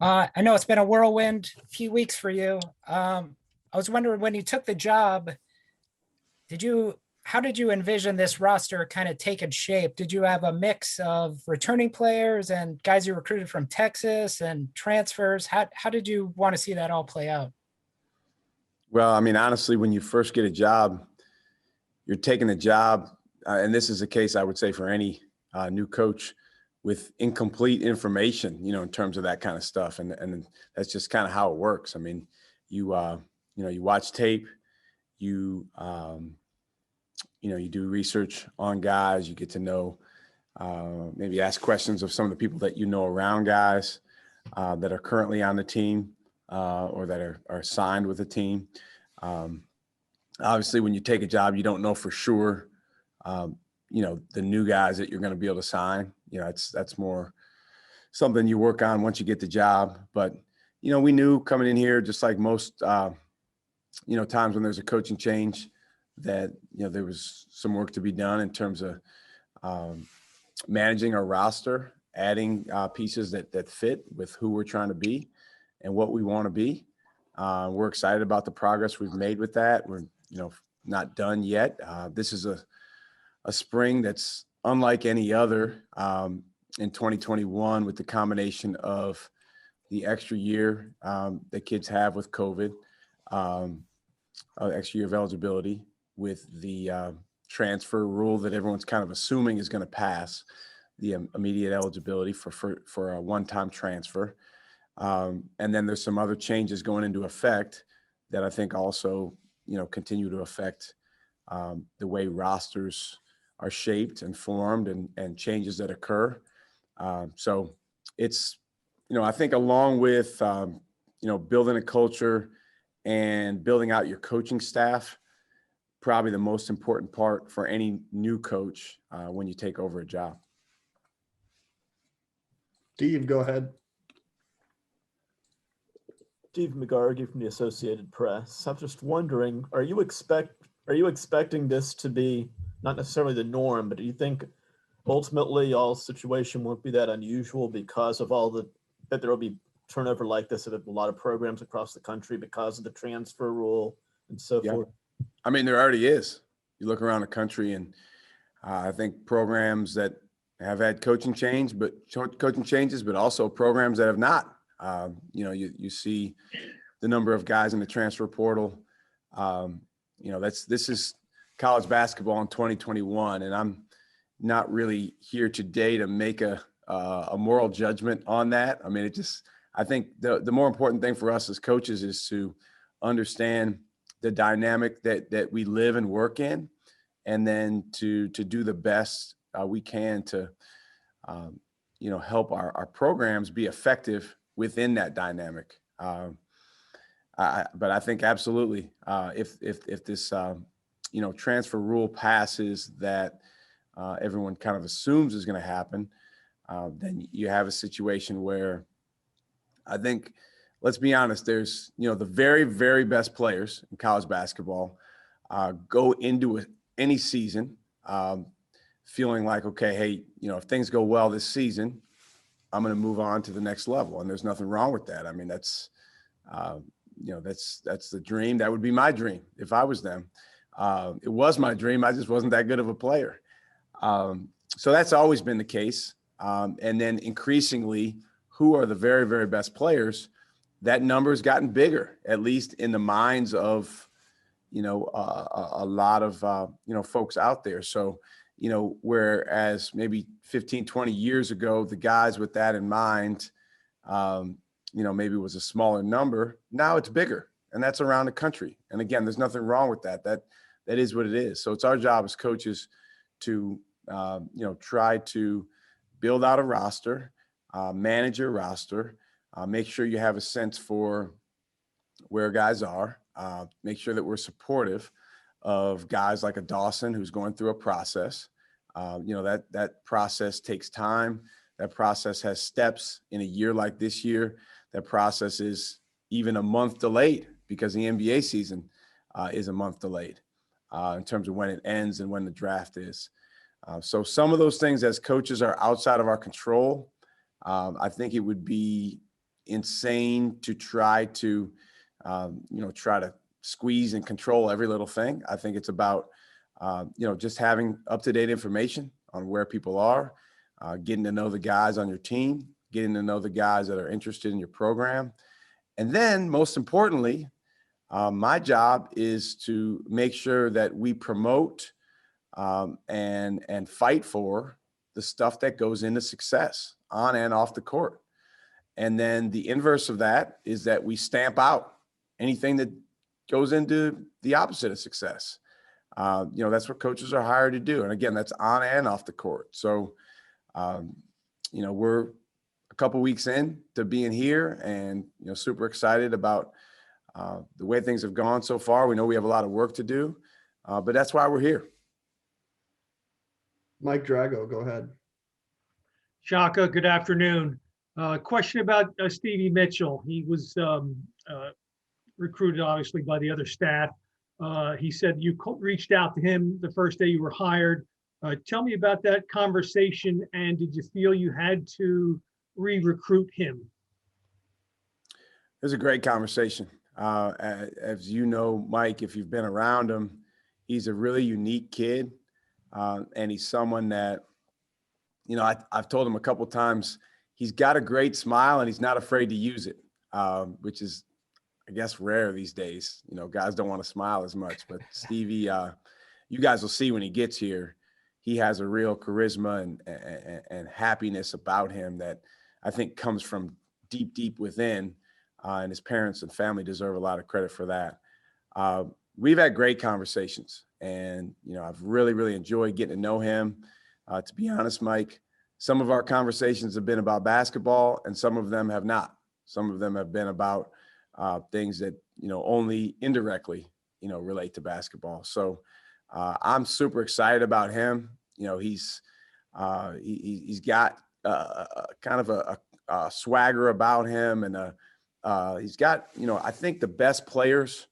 I know it's been a whirlwind few weeks for you. I was wondering when you took the job, how did you envision this roster kind of taking shape? Did you have a mix of returning players and guys you recruited from Texas and transfers? How did you want to see that all play out? Well, I mean, honestly, when you first get a job, you're taking the job, and this is the case, I would say, for any new coach with incomplete information, in terms of that kind of stuff. And that's just kind of how it works. I mean, you watch tape, you, you do research on guys, you get to know, maybe ask questions of some of the people that around guys that are currently on the team or that are signed with the team. Obviously, when you take a job, you don't know for sure, the new guys that you're going to be able to sign. That's more something you work on once you get the job. But, we knew coming in here, just like most, times when there's a coaching change, that, there was some work to be done in terms of managing our roster, adding pieces that fit with who we're trying to be and what we want to be. We're excited about the progress we've made with that. We're, not done yet. This is a spring that's unlike any other in 2021 with the combination of the extra year that kids have with COVID, extra year of eligibility, with the transfer rule that everyone's kind of assuming is going to pass, the immediate eligibility for a one-time transfer. And then there's some other changes going into effect that I think also, continue to affect the way rosters are shaped and formed and changes that occur. So it's, I think along with, building a culture and building out your coaching staff, probably the most important part for any new coach when you take over a job. Steve, go ahead. Steve McGargy from the Associated Press. I'm just wondering, are you expecting this to be not necessarily the norm, but do you think ultimately all situation won't be that unusual because of that there will be turnover like this at a lot of programs across the country because of the transfer rule and so forth? I mean, there already is. You look around the country, and I think programs that have had coaching changes, but also programs that have not. You see the number of guys in the transfer portal. This is college basketball in 2021, and I'm not really here today to make a moral judgment on that. I mean, I think the more important thing for us as coaches is to understand the dynamic that we live and work in, and then to do the best we can to, help our programs be effective within that dynamic. But I think absolutely, if this, transfer rule passes that everyone kind of assumes is going to happen, then you have a situation where I think, let's be honest, there's, the very, very best players in college basketball go into any season feeling like, okay, hey, if things go well this season, I'm going to move on to the next level. And there's nothing wrong with that. I mean, that's the dream. That would be my dream if I was them. It was my dream. I just wasn't that good of a player. So that's always been the case. And then increasingly, who are the very, very best players? That number has gotten bigger, at least in the minds of, a lot of, folks out there. So, whereas maybe 15, 20 years ago, the guys with that in mind, maybe was a smaller number. Now it's bigger, and that's around the country. And again, there's nothing wrong with that. That is what it is. So it's our job as coaches to, try to build out a roster, manage your roster, make sure you have a sense for where guys are, make sure that we're supportive of guys like a Dawson who's going through a process. That process takes time. That process has steps. In a year like this year, that process is even a month delayed because the NBA season is a month delayed in terms of when it ends and when the draft is. So some of those things as coaches are outside of our control. I think it would be insane to try to, try to squeeze and control every little thing. I think it's about, just having up-to-date information on where people are, getting to know the guys on your team, getting to know the guys that are interested in your program. And then most importantly, my job is to make sure that we promote and fight for the stuff that goes into success on and off the court. And then the inverse of that is that we stamp out anything that goes into the opposite of success. That's what coaches are hired to do. And again, that's on and off the court. So, we're a couple weeks in to being here and, super excited about the way things have gone so far. We know we have a lot of work to do, but that's why we're here. Mike Drago, go ahead. Shaka, good afternoon. Question about Stevie Mitchell. He was recruited, obviously, by the other staff. He said you reached out to him the first day you were hired. Tell me about that conversation, and did you feel you had to re-recruit him? It was a great conversation. As you know, Mike, if you've been around him, he's a really unique kid, and he's someone that, I've told him a couple times, he's got a great smile and he's not afraid to use it, which is, I guess, rare these days. Guys don't want to smile as much, but Stevie, you guys will see when he gets here, he has a real charisma and happiness about him that I think comes from deep, deep within, and his parents and family deserve a lot of credit for that. We've had great conversations, and, I've really, really enjoyed getting to know him. To be honest, Mike, some of our conversations have been about basketball and some of them have not. Some of them have been about things that, only indirectly, relate to basketball. So I'm super excited about him. He's got kind of a swagger about him, and he's got, I think the best players,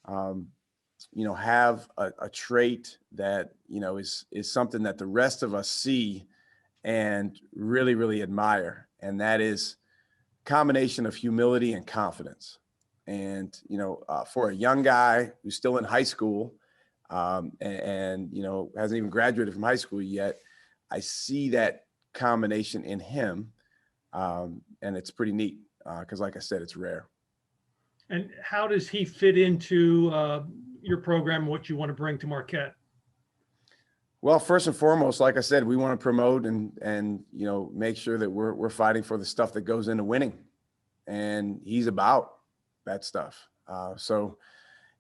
have a trait that, is something that the rest of us see and really, really admire. And that is combination of humility and confidence. And, for a young guy who's still in high school, and hasn't even graduated from high school yet, I see that combination in him. And it's pretty neat because, like I said, it's rare. And how does he fit into your program, what you want to bring to Marquette? Well, first and foremost, like I said, we want to promote and make sure that we're fighting for the stuff that goes into winning, and he's about that stuff. So,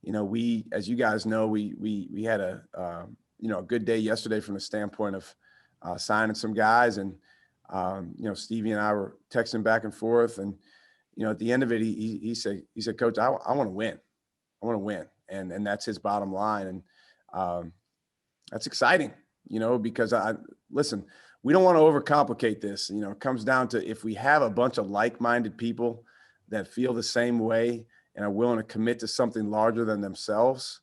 we, as you guys know, we had a good day yesterday from the standpoint of signing some guys, and Stevie and I were texting back and forth, and at the end of it, he said, Coach, I want to win. I want to win. And that's his bottom line. And that's exciting, because listen, we don't want to overcomplicate this. It comes down to, if we have a bunch of like-minded people that feel the same way and are willing to commit to something larger than themselves,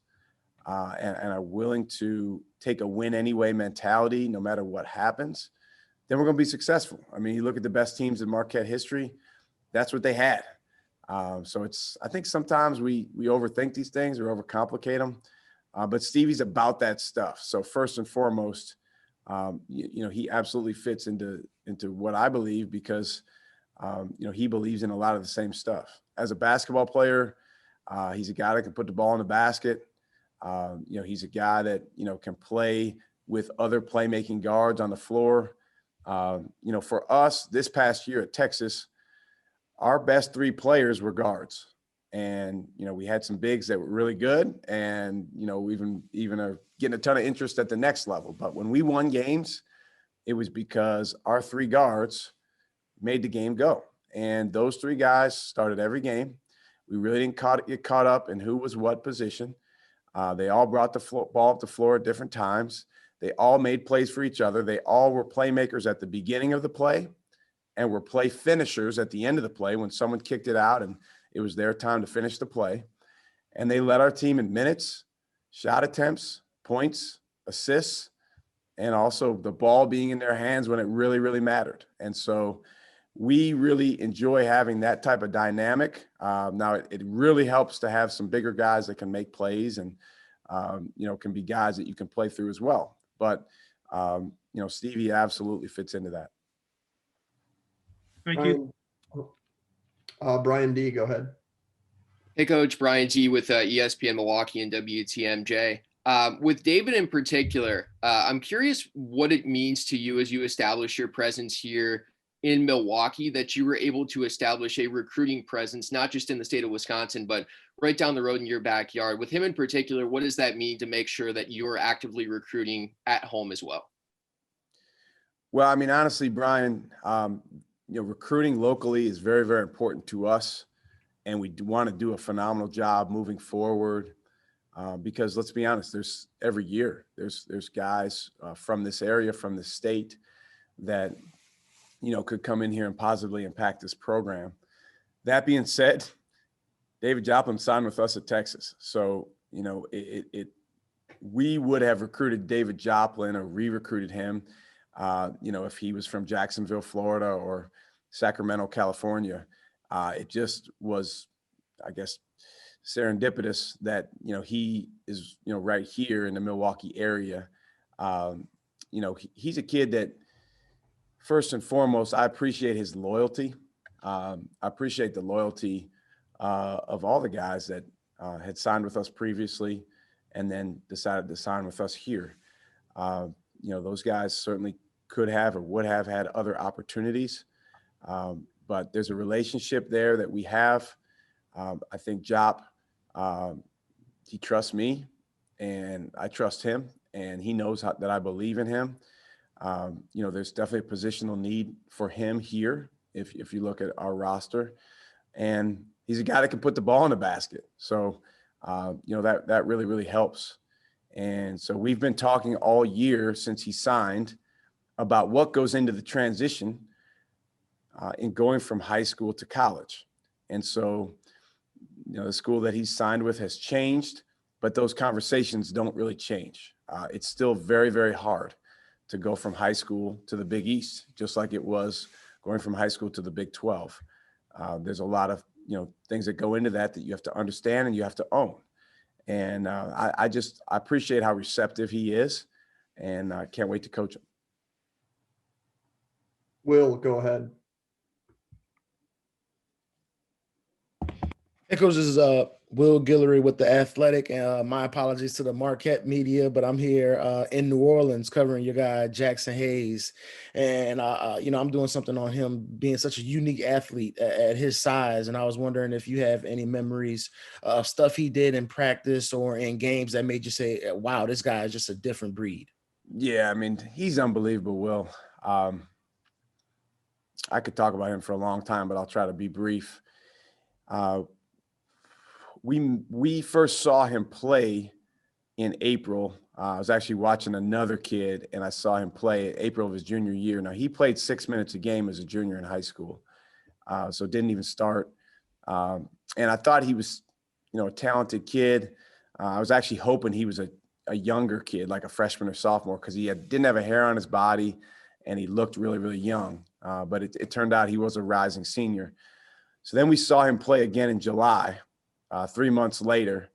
and are willing to take a win anyway mentality, no matter what happens, then we're going to be successful. I mean, you look at the best teams in Marquette history, that's what they had. So I think sometimes we overthink these things or overcomplicate them, but Stevie's about that stuff. So first and foremost, he absolutely fits into what I believe, because, he believes in a lot of the same stuff. As a basketball player, he's a guy that can put the ball in the basket. He's a guy that, can play with other playmaking guards on the floor. For us this past year at Texas, our best three players were guards, and, we had some bigs that were really good, and, even are getting a ton of interest at the next level. But when we won games, it was because our three guards made the game go. And those three guys started every game. We really didn't get caught up in who was what position. They all brought the ball up the floor at different times. They all made plays for each other. They all were playmakers at the beginning of the play, and were play finishers at the end of the play when someone kicked it out and it was their time to finish the play. And they led our team in minutes, shot attempts, points, assists, and also the ball being in their hands when it really, really mattered. And so we really enjoy having that type of dynamic. Now it really helps to have some bigger guys that can make plays and, can be guys that you can play through as well. But, Stevie absolutely fits into that. Thank you. Brian D, go ahead. Hey, Coach. Brian G with ESPN Milwaukee and WTMJ. With David in particular, I'm curious what it means to you as you establish your presence here in Milwaukee, that you were able to establish a recruiting presence, not just in the state of Wisconsin, but right down the road in your backyard. With him in particular, what does that mean to make sure that you're actively recruiting at home as well? Well, I mean, honestly, Brian, recruiting locally is very, very important to us. And we want to do a phenomenal job moving forward because let's be honest, there's every year there's guys from this area, from the state that, could come in here and positively impact this program. That being said, David Joplin signed with us at Texas. So, we would have recruited David Joplin or re-recruited him, if he was from Jacksonville, Florida or Sacramento, California. It just was, I guess, serendipitous that, he is, right here in the Milwaukee area. He's a kid that, first and foremost, I appreciate his loyalty. I appreciate the loyalty of all the guys that had signed with us previously and then decided to sign with us here. Those guys certainly could have or would have had other opportunities. But there's a relationship there that we have. I think Jop, he trusts me and I trust him, and he knows that I believe in him. There's definitely a positional need for him here if you look at our roster, and he's a guy that can put the ball in the basket. So, that really, really helps. And so we've been talking all year since he signed about what goes into the transition in going from high school to college. And so, the school that he's signed with has changed, but those conversations don't really change. It's still very, very hard to go from high school to the Big East, just like it was going from high school to the Big 12. There's a lot of, things that go into that you have to understand and you have to own. And I appreciate how receptive he is, and I can't wait to coach him. Will, go ahead. Hey, Coach, this is Will Guillory with The Athletic. My apologies to the Marquette media, but I'm here in New Orleans covering your guy, Jackson Hayes. And, I'm doing something on him being such a unique athlete at his size. And I was wondering if you have any memories of stuff he did in practice or in games that made you say, wow, this guy is just a different breed. Yeah, I mean, he's unbelievable, Will. I could talk about him for a long time, but I'll try to be brief. We first saw him play in April. I was actually watching another kid, and I saw him play in April of his junior year. Now, he played 6 minutes a game as a junior in high school, so didn't even start. And I thought he was, a talented kid. I was actually hoping he was a younger kid, like a freshman or sophomore, because he didn't have a hair on his body, and he looked really, really young. But it turned out he was a rising senior. So then we saw him play again in July. 3 months later,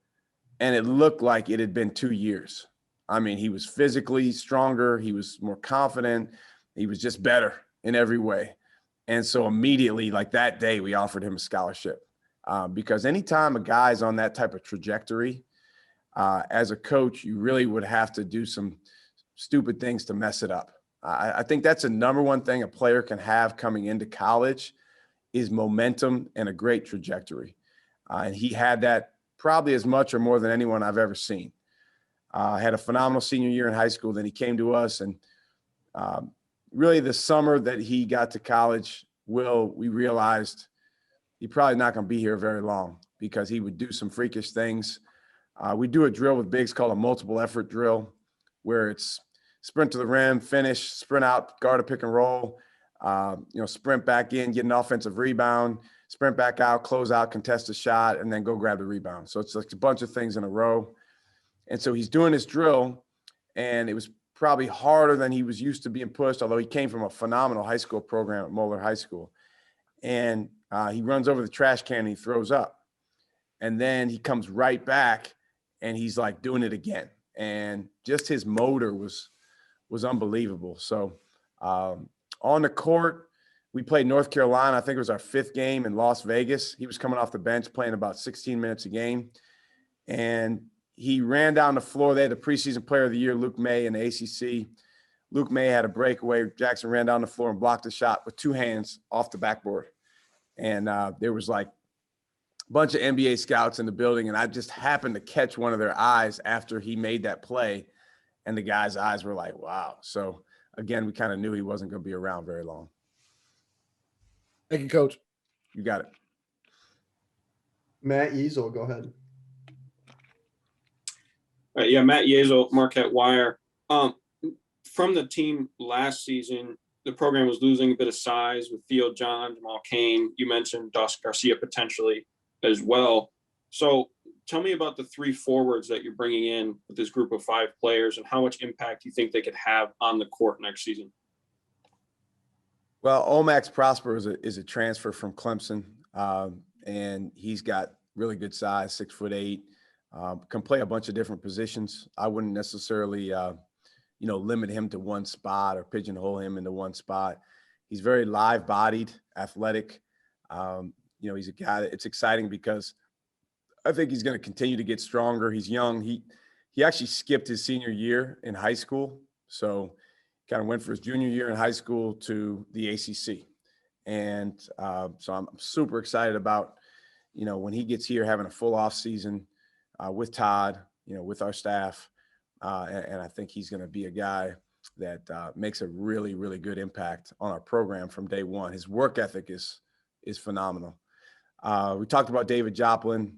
and it looked like it had been 2 years. I mean, he was physically stronger. He was more confident. He was just better in every way. And so immediately, like that day, we offered him a scholarship because anytime a guy's on that type of trajectory, as a coach, you really would have to do some stupid things to mess it up. I think that's the number one thing a player can have coming into college is momentum and a great trajectory. And he had that probably as much or more than anyone I've ever seen. Had a phenomenal senior year in high school. Then he came to us, and really the summer that he got to college, we realized he's probably not going to be here very long because he would do some freakish things. We do a drill with bigs called a multiple effort drill, where it's sprint to the rim, finish, sprint out, guard a pick and roll, sprint back in, get an offensive rebound, sprint back out, close out, contest a shot, and then go grab the rebound. So it's like a bunch of things in a row. And so he's doing this drill, and it was probably harder than he was used to being pushed, although he came from a phenomenal high school program at Moeller High School. and he runs over the trash can and he throws up. And then he comes right back and he's like doing it again. And just his motor was unbelievable. So on the court, we played North Carolina. I think it was our 5th game in Las Vegas. He was coming off the bench playing about 16 minutes a game. And he ran down the floor. They had the preseason player of the year, Luke May, in the ACC. Luke May had a breakaway. Jackson ran down the floor and blocked the shot with 2 hands off the backboard. And there was like a bunch of NBA scouts in the building, and I just happened to catch one of their eyes after he made that play. And the guy's eyes were like, wow. So, again, we kind of knew he wasn't going to be around very long. Thank you, Coach. You got it. Matt Yeasel, go ahead. Yeah, Matt Yeasel, Marquette Wire. From the team last season, the program was losing a bit of size with Theo John, Jamal Cain. You mentioned Dos Garcia potentially as well. So tell me about the 3 forwards that you're bringing in with this group of 5 players and how much impact you think they could have on the court next season. Well, Omax Prosper is a transfer from Clemson, and he's got really good size, 6'8", can play a bunch of different positions. I wouldn't necessarily, limit him to one spot or pigeonhole him into one spot. He's very live-bodied, athletic. He's a guy that it's exciting because I think he's going to continue to get stronger. He's young. He actually skipped his senior year in high school, so kind of went for his junior year in high school to the ACC. And so I'm super excited about, when he gets here, having a full off season with Todd, with our staff. And I think he's going to be a guy that makes a really, really good impact on our program from day one. His work ethic is phenomenal. We talked about David Joplin.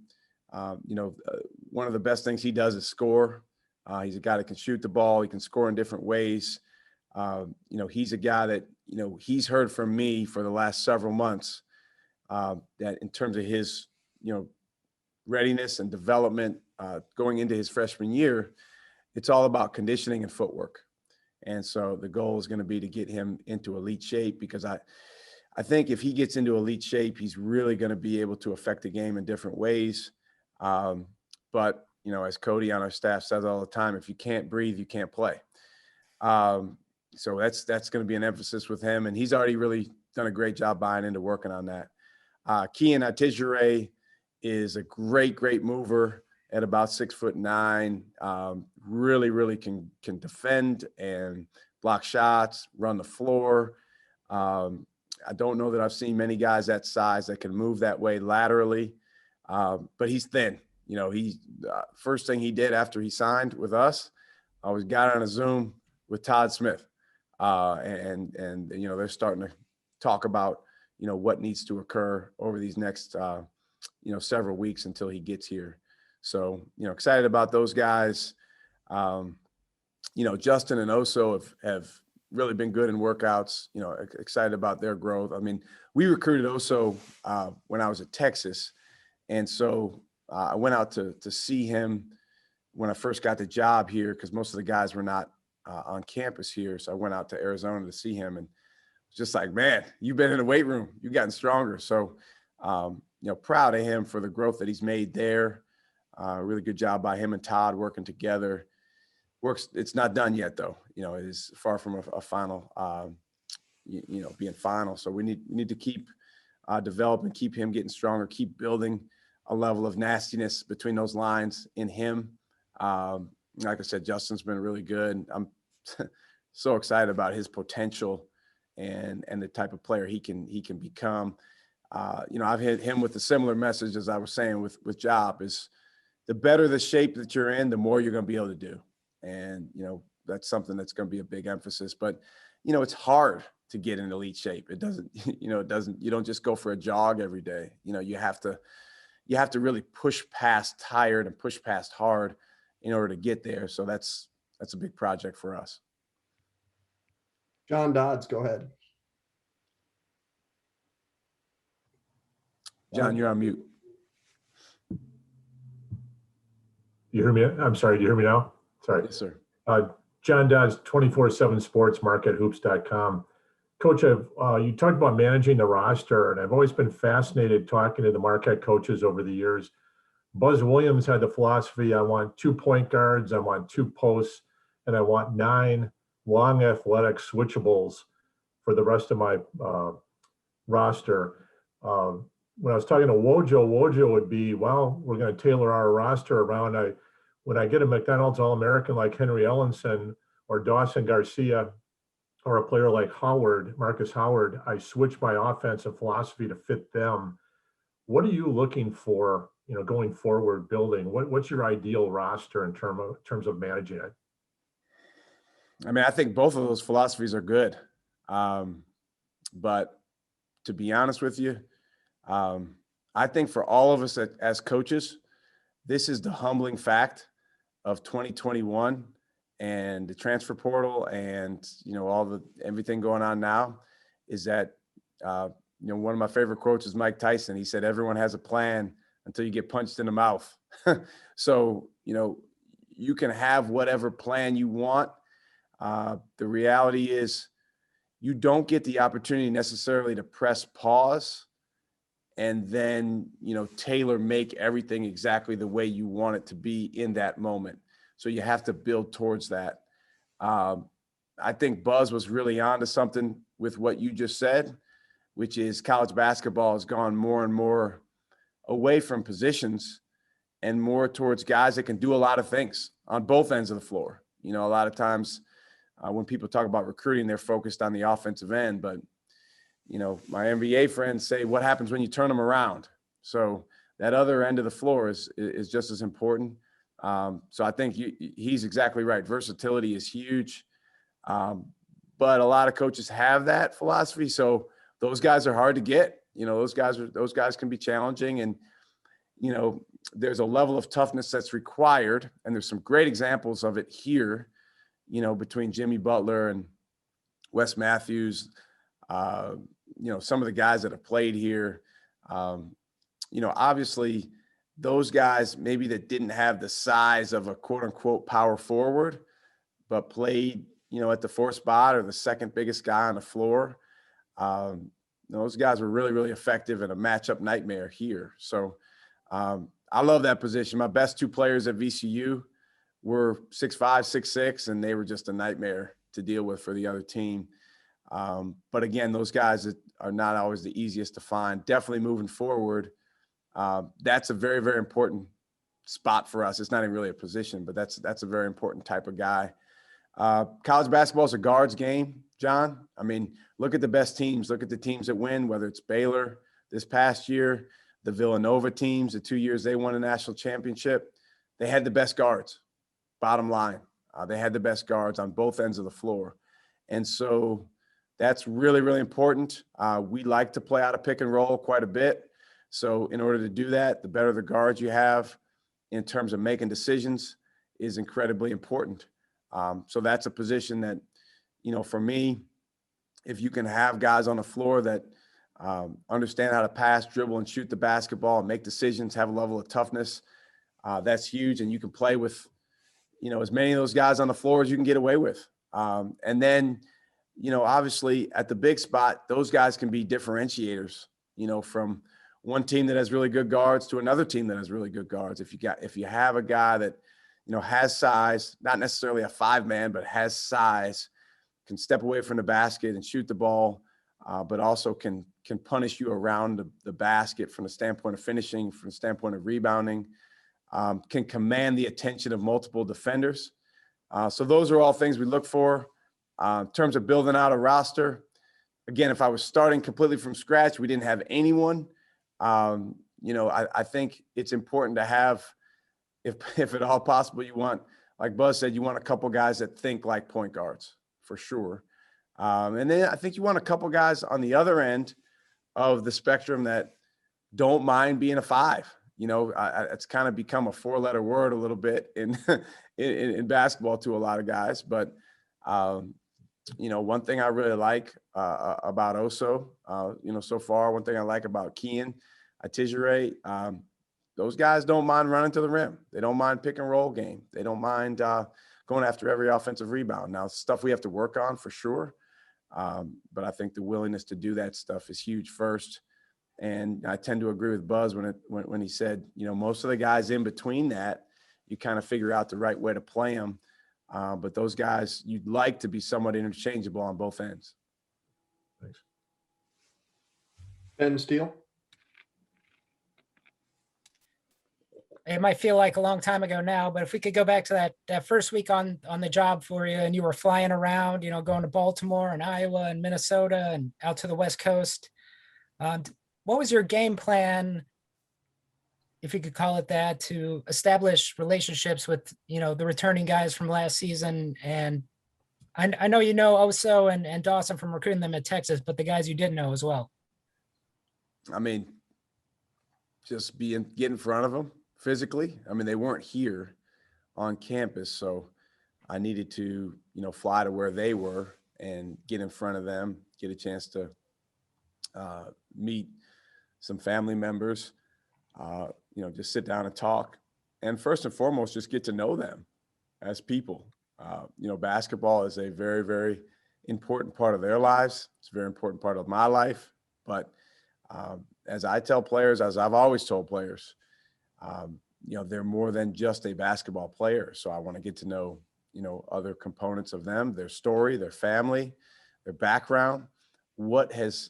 One of the best things he does is score. He's a guy that can shoot the ball. He can score in different ways. He's a guy that, he's heard from me for the last several months that in terms of his, readiness and development going into his freshman year, it's all about conditioning and footwork. And so the goal is going to be to get him into elite shape, because I think if he gets into elite shape, he's really going to be able to affect the game in different ways. But, as Cody on our staff says all the time, if you can't breathe, you can't play. So that's going to be an emphasis with him. And he's already really done a great job buying into working on that. Kian Atijere is a great mover at about 6'9". Really, really can defend and block shots, run the floor. I don't know that I've seen many guys that size that can move that way laterally, but he's thin. He first thing he did after he signed with us, I was got on a Zoom with Todd Smith, and they're starting to talk about what needs to occur over these next several weeks until he gets here. So excited about those guys. Justin and Oso have really been good in workouts. Excited about their growth. I mean, we recruited Oso when I was at Texas, and so I went out to see him when I first got the job here, because most of the guys were not on campus here. So I went out to Arizona to see him, and just like, man, you've been in the weight room, you've gotten stronger. So, proud of him for the growth that he's made there. Really good job by him and Todd working together. It's not done yet though. It is far from a final, being final. So we need to keep developing, keep him getting stronger, keep building a level of nastiness between those lines in him. Like I said, Justin's been really good. I'm so excited about his potential and the type of player he can become. I've hit him with a similar message as I was saying with Job, is the better the shape that you're in, the more you're going to be able to do. And, that's something that's going to be a big emphasis, but, it's hard to get in elite shape. It doesn't, you don't just go for a jog every day. You have to really push past tired and push past hard in order to get there. So that's a big project for us. John Dodds, go ahead. John, you're on mute. You hear me? I'm sorry. Do you hear me now? Sorry. Yes, sir. John Dodds, 24/7 Sports, markethoops.com. Coach, you talked about managing the roster, and I've always been fascinated talking to the Marquette coaches over the years. Buzz Williams had the philosophy, I want 2 point guards, I want 2 posts, and I want 9 long athletic switchables for the rest of my roster. When I was talking to Wojo would be, well, we're going to tailor our roster around. When I get a McDonald's All-American like Henry Ellenson or Dawson Garcia or a player like Marcus Howard, I switch my offensive philosophy to fit them. What are you looking for, going forward building? What's your ideal roster in terms of managing it? I mean, I think both of those philosophies are good. But to be honest with you, I think for all of us as coaches, this is the humbling fact of 2021 and the transfer portal and, everything going on now is that, one of my favorite quotes is Mike Tyson. He said, everyone has a plan until you get punched in the mouth. So, you can have whatever plan you want. The reality is you don't get the opportunity necessarily to press pause and then, tailor make everything exactly the way you want it to be in that moment. So you have to build towards that. I think Buzz was really onto something with what you just said, which is college basketball has gone more and more away from positions and more towards guys that can do a lot of things on both ends of the floor. A lot of times when people talk about recruiting, they're focused on the offensive end, but my NBA friends say, what happens when you turn them around? So that other end of the floor is just as important. So I think he's exactly right. Versatility is huge. But a lot of coaches have that philosophy. So those guys are hard to get. Those guys can be challenging. And, there's a level of toughness that's required. And there's some great examples of it here, between Jimmy Butler and Wes Matthews, some of the guys that have played here. Obviously those guys maybe that didn't have the size of a quote unquote power forward, but played, at the 4th spot or the second biggest guy on the floor. Those guys were really, really effective in a matchup nightmare here. So I love that position. My best 2 players at VCU were 6'5", 6'6", and they were just a nightmare to deal with for the other team. But again, those guys are not always the easiest to find. Definitely moving forward, that's a very, very important spot for us. It's not even really a position, but that's a very important type of guy. College basketball is a guards game, John. I mean, look at the best teams. Look at the teams that win, whether it's Baylor this past year, the Villanova teams, the 2 years they won a national championship. They had the best guards, bottom line. They had the best guards on both ends of the floor. And so that's really, really important. We like to play out of pick and roll quite a bit. So in order to do that, the better the guards you have in terms of making decisions is incredibly important. So that's a position that, for me, if you can have guys on the floor that understand how to pass, dribble, and shoot the basketball and make decisions, have a level of toughness, that's huge. And you can play with, as many of those guys on the floor as you can get away with. And then, obviously at the big spot, those guys can be differentiators, from one team that has really good guards to another team that has really good guards. If you have a guy that, has size, not necessarily a 5-man, but has size, can step away from the basket and shoot the ball, but also can punish you around the basket from the standpoint of finishing, from the standpoint of rebounding, can command the attention of multiple defenders. So those are all things we look for. In terms of building out a roster, again, if I was starting completely from scratch, we didn't have anyone, I think it's important to have, if at all possible, you want, like Buzz said, you want a couple guys that think like point guards for sure. And then I think you want a couple guys on the other end of the spectrum that don't mind being a 5. It's kind of become a 4-letter word a little bit in basketball to a lot of guys. But, one thing I really like about Oso, so far, one thing I like about Kean, Atijere, those guys don't mind running to the rim. They don't mind pick and roll game. They don't mind going after every offensive rebound. Now, stuff we have to work on for sure. But I think the willingness to do that stuff is huge first. And I tend to agree with Buzz when he said, most of the guys in between that, you kind of figure out the right way to play them. But those guys, you'd like to be somewhat interchangeable on both ends. Thanks. Ben Steele. It might feel like a long time ago now, but if we could go back to that first week on the job for you, and you were flying around, going to Baltimore and Iowa and Minnesota and out to the West Coast. What was your game plan, if you could call it that, to establish relationships with, the returning guys from last season? And I know Oso and Dawson from recruiting them at Texas, but the guys you didn't know as well. I mean, just get in front of them physically. I mean, they weren't here on campus, so I needed to, fly to where they were and get in front of them, get a chance to meet some family members, just sit down and talk. And first and foremost, just get to know them as people. Basketball is a very, very important part of their lives. It's a very important part of my life. But as I tell players, as I've always told players, they're more than just a basketball player. So I want to get to know, other components of them, their story, their family, their background, what has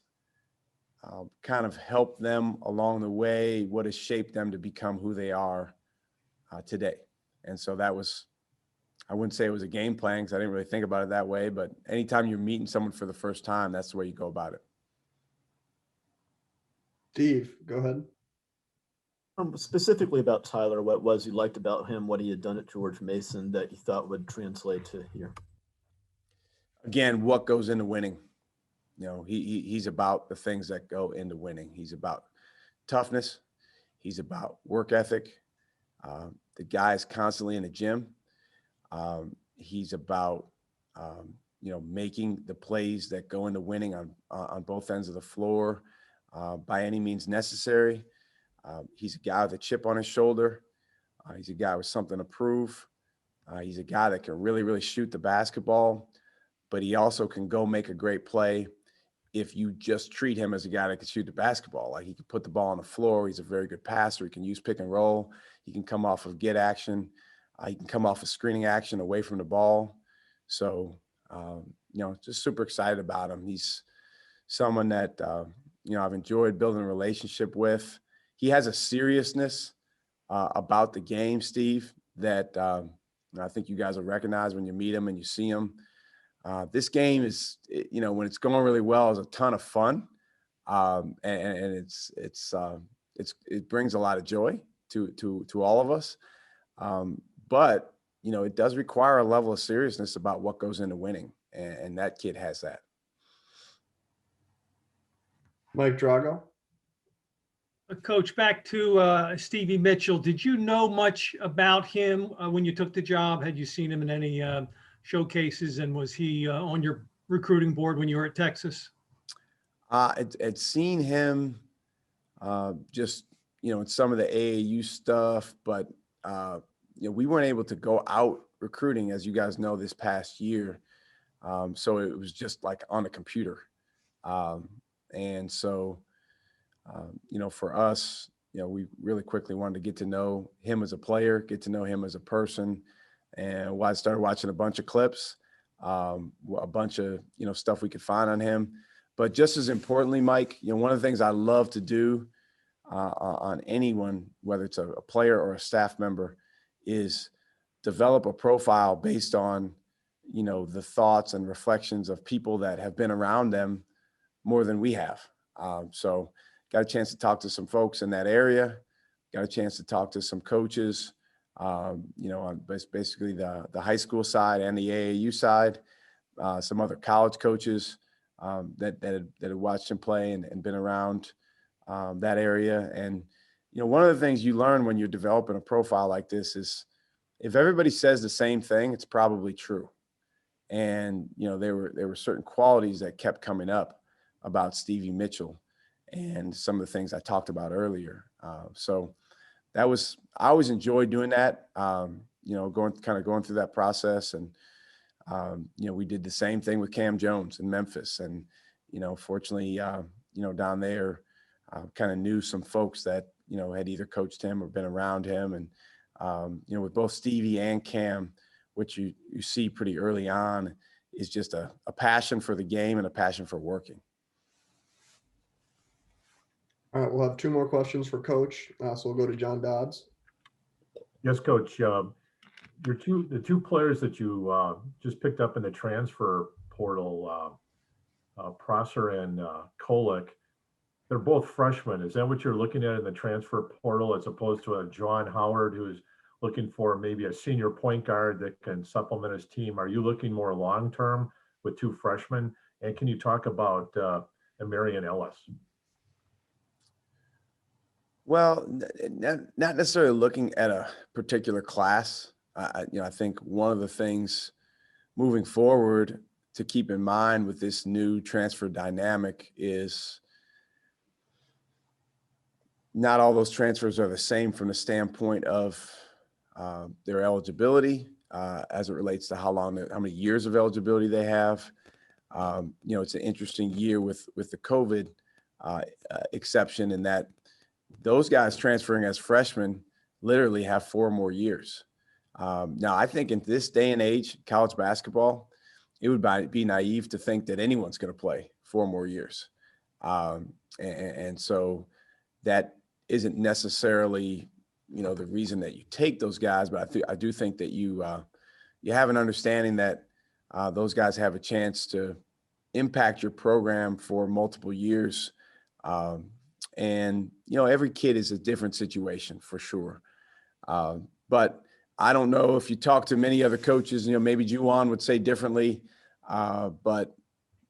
kind of helped them along the way, what has shaped them to become who they are today. And so that was, I wouldn't say it was a game plan because I didn't really think about it that way, but anytime you're meeting someone for the first time, that's the way you go about it. Steve, go ahead. Specifically about Tyler, what was you liked about him, what he had done at George Mason that you thought would translate to here? Again, what goes into winning? He's about the things that go into winning. He's about toughness. He's about work ethic. The guy is constantly in the gym. He's about, making the plays that go into winning on both ends of the floor by any means necessary. He's a guy with a chip on his shoulder. He's a guy with something to prove. He's a guy that can really, really shoot the basketball, but he also can go make a great play if you just treat him as a guy that can shoot the basketball. Like, he can put the ball on the floor. He's a very good passer. He can use pick and roll. He can come off of get action. He can come off of screening action away from the ball. So, just super excited about him. He's someone that, I've enjoyed building a relationship with. He has a seriousness about the game, Steve, that I think you guys will recognize when you meet him and you see him. This game is, when it's going really well, is a ton of fun, and it brings a lot of joy to all of us. But it does require a level of seriousness about what goes into winning, and that kid has that. Mike Drago. Coach, back to Stevie Mitchell. Did you know much about him when you took the job? Had you seen him in any showcases, and was he on your recruiting board when you were at Texas? I'd seen him just, in some of the AAU stuff, but, we weren't able to go out recruiting, as you guys know, this past year. So it was just like on the computer. And so, for us, we really quickly wanted to get to know him as a player, get to know him as a person. And I started watching a bunch of clips, a bunch of, stuff we could find on him. But just as importantly, Mike, one of the things I love to do on anyone, whether it's a player or a staff member, is develop a profile based on, the thoughts and reflections of people that have been around them more than we have. So got a chance to talk to some folks in that area, got a chance to talk to some coaches, on basically the high school side and the AAU side, some other college coaches that had watched him play and been around that area. And, one of the things you learn when you're developing a profile like this is if everybody says the same thing, it's probably true. And, there were certain qualities that kept coming up about Stevie Mitchell and some of the things I talked about earlier. So I always enjoyed doing that, going through that process. And We did the same thing with Cam Jones in Memphis. And, fortunately, down there, kind of knew some folks that, had either coached him or been around him. And, with both Stevie and Cam, which you see pretty early on is just a passion for the game and a passion for working. All right, we'll have two more questions for Coach. So we'll go to John Dodds. Yes, Coach. The two players that you just picked up in the transfer portal, Prosser and Kolek, they're both freshmen. Is that what you're looking at in the transfer portal as opposed to a John Howard who's looking for maybe a senior point guard that can supplement his team? Are you looking more long-term with two freshmen? And can you talk about Amarion Ellis? Well, not necessarily looking at a particular class. I think one of the things moving forward to keep in mind with this new transfer dynamic is not all those transfers are the same from the standpoint of their eligibility as it relates to how many years of eligibility they have. It's an interesting year with the COVID exception in that those guys transferring as freshmen literally have 4 more years. Now, I think in this day and age, college basketball, it would be naive to think that anyone's going to play 4 more years. And so that isn't necessarily, the reason that you take those guys, but I do think that you have an understanding that those guys have a chance to impact your program for multiple years. And, every kid is a different situation for sure. But I don't know if you talk to many other coaches, maybe Juwan would say differently. But,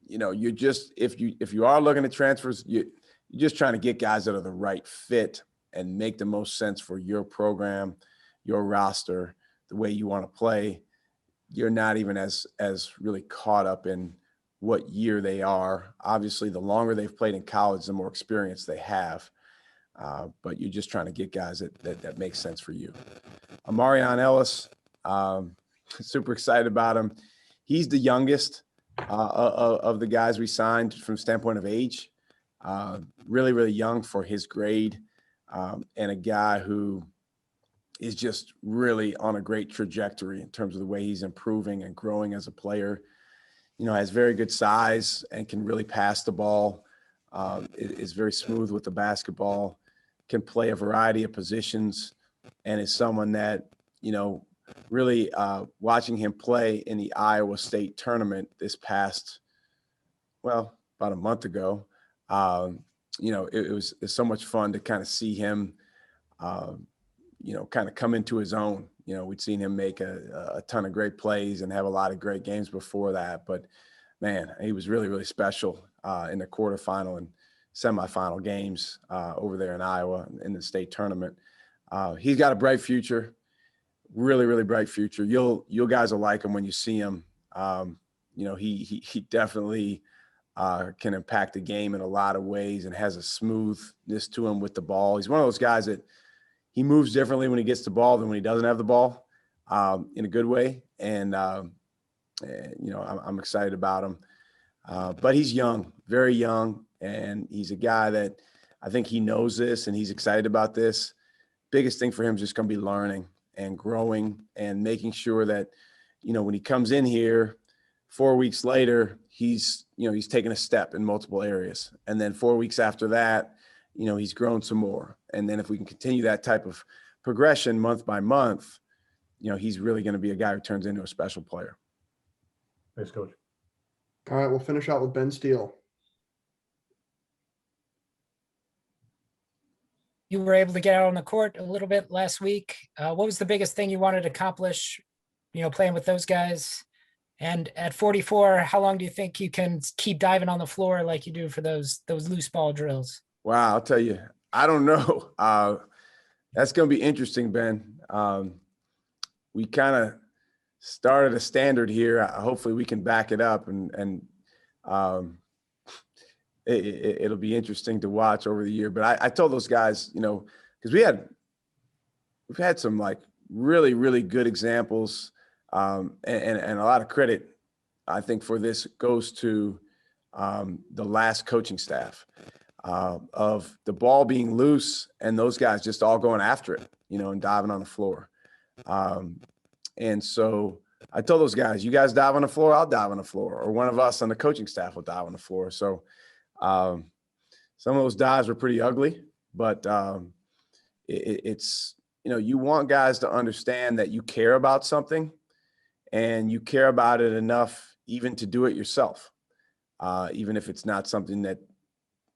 you're just, if you are looking at transfers, you're just trying to get guys that are the right fit and make the most sense for your program, your roster, the way you want to play. You're not even as really caught up in what year they are. Obviously, the longer they've played in college, the more experience they have. But you're just trying to get guys that make sense for you. Amarion Ellis, super excited about him. He's the youngest of the guys we signed from standpoint of age. Really, really young for his grade, and a guy who is just really on a great trajectory in terms of the way he's improving and growing as a player. Has very good size and can really pass the ball, is very smooth with the basketball, can play a variety of positions, and is someone that, really watching him play in the Iowa State tournament this past, about a month ago, it was so much fun to kind of see him, kind of come into his own. We'd seen him make a ton of great plays and have a lot of great games before that. But, man, he was really, really special in the quarterfinal and semifinal games over there in Iowa in the state tournament. He's got a bright future, really, really bright future. You guys will like him when you see him. He definitely can impact the game in a lot of ways and has a smoothness to him with the ball. He's one of those guys that he moves differently when he gets the ball than when he doesn't have the ball, in a good way. And I'm excited about him. But he's young, very young, and he's a guy that I think he knows this and he's excited about this. Biggest thing for him is just going to be learning and growing and making sure that, when he comes in here 4 weeks later, he's taken a step in multiple areas. And then 4 weeks after that, he's grown some more. And then if we can continue that type of progression month by month, he's really going to be a guy who turns into a special player. Thanks, Coach. All right, we'll finish out with Ben Steele. You were able to get out on the court a little bit last week. What was the biggest thing you wanted to accomplish, playing with those guys? And at 44, how long do you think you can keep diving on the floor like you do for those loose ball drills? Wow, I'll tell you, I don't know. That's going to be interesting, Ben. We kind of started a standard here. Hopefully we can back it up and it'll be interesting to watch over the year. But I told those guys, because we've had some like really, really good examples And a lot of credit, I think, for this goes to the last coaching staff of the ball being loose and those guys just all going after it, and diving on the floor. And so I told those guys, you guys dive on the floor, I'll dive on the floor, or one of us on the coaching staff will dive on the floor. So some of those dives were pretty ugly, but it's, you want guys to understand that you care about something and you care about it enough even to do it yourself, even if it's not something that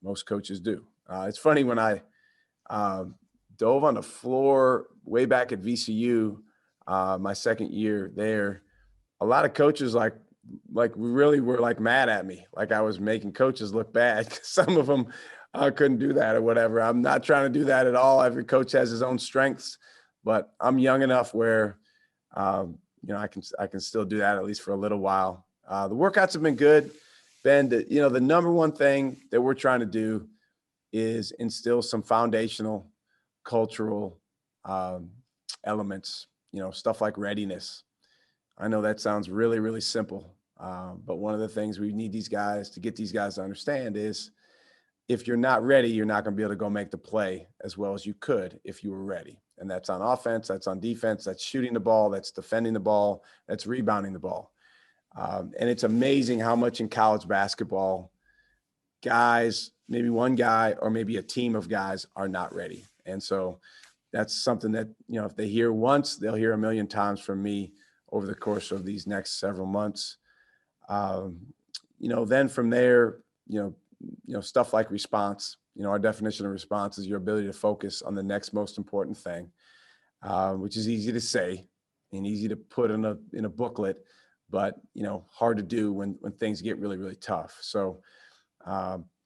most coaches do. It's funny, when I dove on the floor way back at VCU, my second year there, a lot of coaches like really were like mad at me, like I was making coaches look bad. Some of them couldn't do that or whatever. I'm not trying to do that at all. Every coach has his own strengths, but I'm young enough where I can still do that at least for a little while. The workouts have been good, Ben. The number one thing that we're trying to do is instill some foundational cultural elements, stuff like readiness. I know that sounds really, really simple, but one of the things we need these guys to get these guys to understand is if you're not ready, you're not going to be able to go make the play as well as you could if you were ready. And that's on offense, that's on defense, that's shooting the ball, that's defending the ball, that's rebounding the ball. And it's amazing how much in college basketball guys, maybe one guy or maybe a team of guys, are not ready. And so that's something that, if they hear once, they'll hear a million times from me over the course of these next several months. Then from there, stuff like response. Our definition of response is your ability to focus on the next most important thing, which is easy to say and easy to put in a booklet, but hard to do when things get really, really tough. So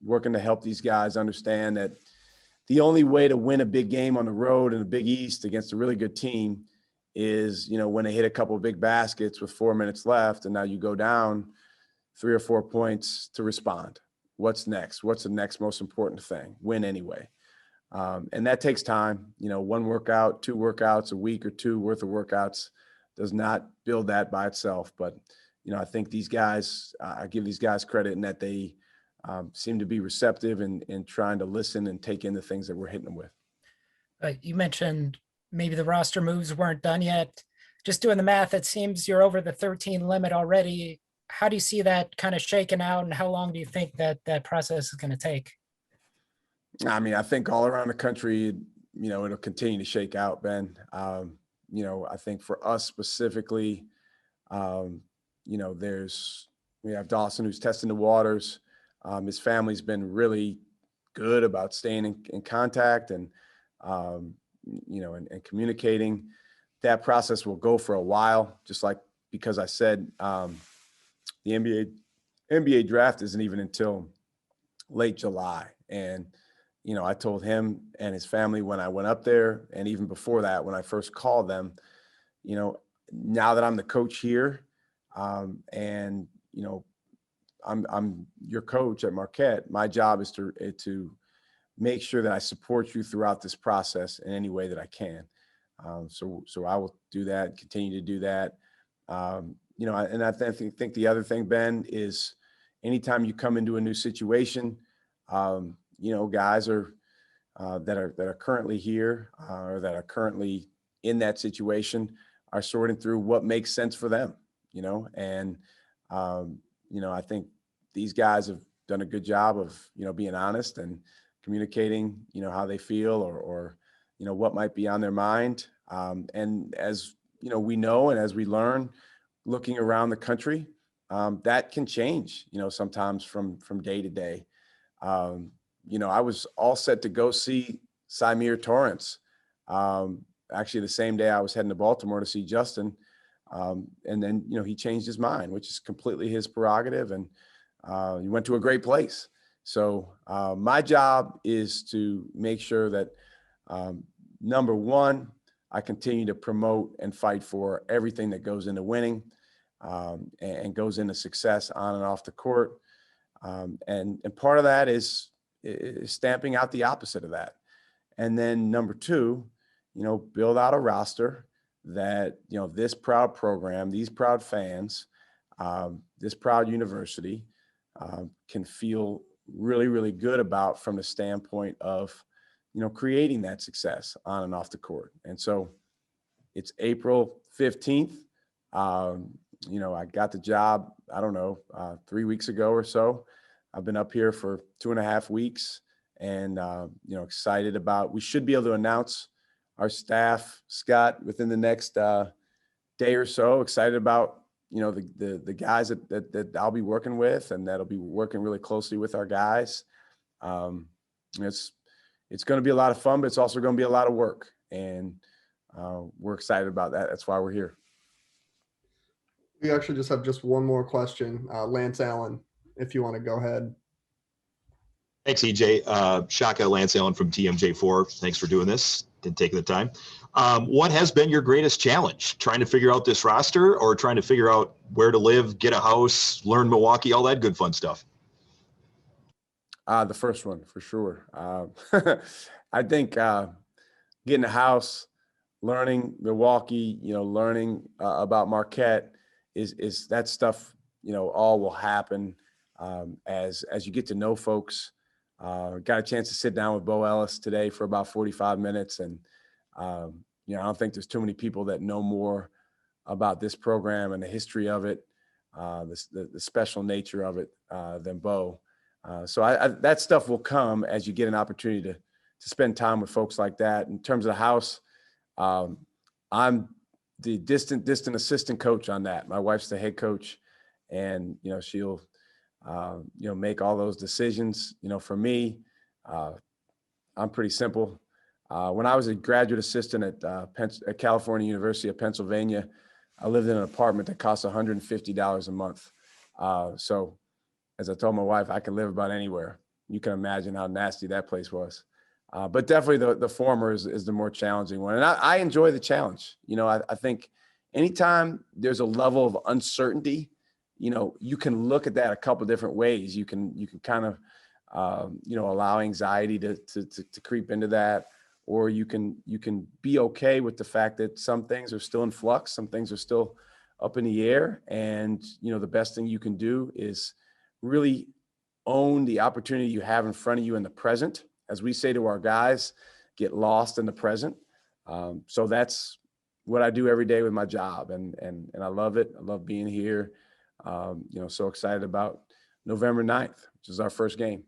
working to help these guys understand that the only way to win a big game on the road in the Big East against a really good team is, when they hit a couple of big baskets with 4 minutes left, and now you go down 3 or 4 points to respond. What's next? What's the next most important thing? Win anyway. And that takes time. One workout, 2 workouts, a week or 2 worth of workouts does not build that by itself. But, I think these guys, I give these guys credit in that they seem to be receptive and trying to listen and take in the things that we're hitting them with. You mentioned maybe the roster moves weren't done yet. Just doing the math, it seems you're over the 13 limit already. How do you see that kind of shaking out, and how long do you think that process is going to take? I mean, I think all around the country, it'll continue to shake out, Ben. I think for us specifically, we have Dawson who's testing the waters. His family's been really good about staying in contact and communicating. That process will go for a while, just like, because I said the NBA draft isn't even until late July. And, I told him and his family when I went up there, and even before that, when I first called them, now that I'm the coach here, and, I'm your coach at Marquette, my job is to make sure that I support you throughout this process in any way that I can. So I will do that, continue to do that. And I think the other thing, Ben, is anytime you come into a new situation, guys that are currently here or that are currently in that situation are sorting through what makes sense for them, and I think these guys have done a good job of, being honest and communicating, how they feel or what might be on their mind. And as, we know, and as we learn looking around the country, that can change, sometimes from day to day. I was all set to go see Symir Torrance. Actually, the same day I was heading to Baltimore to see Justin. And then, he changed his mind, which is completely his prerogative. And he went to a great place. So my job is to make sure that, number one, I continue to promote and fight for everything that goes into winning and goes into success on and off the court. And part of that is stamping out the opposite of that. And then number two, build out a roster that, this proud program, these proud fans, this proud university can feel really, really good about from the standpoint of, creating that success on and off the court. And so it's April 15th. I got the job, I don't know, 3 weeks ago or so. I've been up here for 2.5 weeks and, excited about, we should be able to announce our staff, Scott, within the next day or so. Excited about, the guys that I'll be working with and that'll be working really closely with our guys. It's going to be a lot of fun, but it's also going to be a lot of work. And we're excited about that. That's why we're here. We actually just have one more question. Lance Allen, if you want to go ahead. Thanks, EJ. Shaka, Lance Allen from TMJ4. Thanks for doing this and taking the time. What has been your greatest challenge? Trying to figure out this roster or trying to figure out where to live, get a house, learn Milwaukee, all that good fun stuff? The first one, for sure. I think getting a house, learning Milwaukee, learning about Marquette is that stuff, all will happen as you get to know folks. Got a chance to sit down with Bo Ellis today for about 45 minutes. And, I don't think there's too many people that know more about this program and the history of it, the special nature of it than Bo. So that stuff will come as you get an opportunity to spend time with folks like that. In terms of the house, I'm the distant assistant coach on that. My wife's the head coach, and she'll make all those decisions. For me, I'm pretty simple. When I was a graduate assistant at California University of Pennsylvania, I lived in an apartment that cost $150 a month. So as I told my wife, I can live about anywhere. You can imagine how nasty that place was. But definitely the former is the more challenging one. And I enjoy the challenge. I think anytime there's a level of uncertainty, you can look at that a couple different ways. You can kind of, allow anxiety to creep into that, or you can be okay with the fact that some things are still in flux, some things are still up in the air. And, the best thing you can do is really own the opportunity you have in front of you in the present. As we say to our guys, get lost in the present. So that's what I do every day with my job. And I love it. I love being here. So excited about November 9th, which is our first game.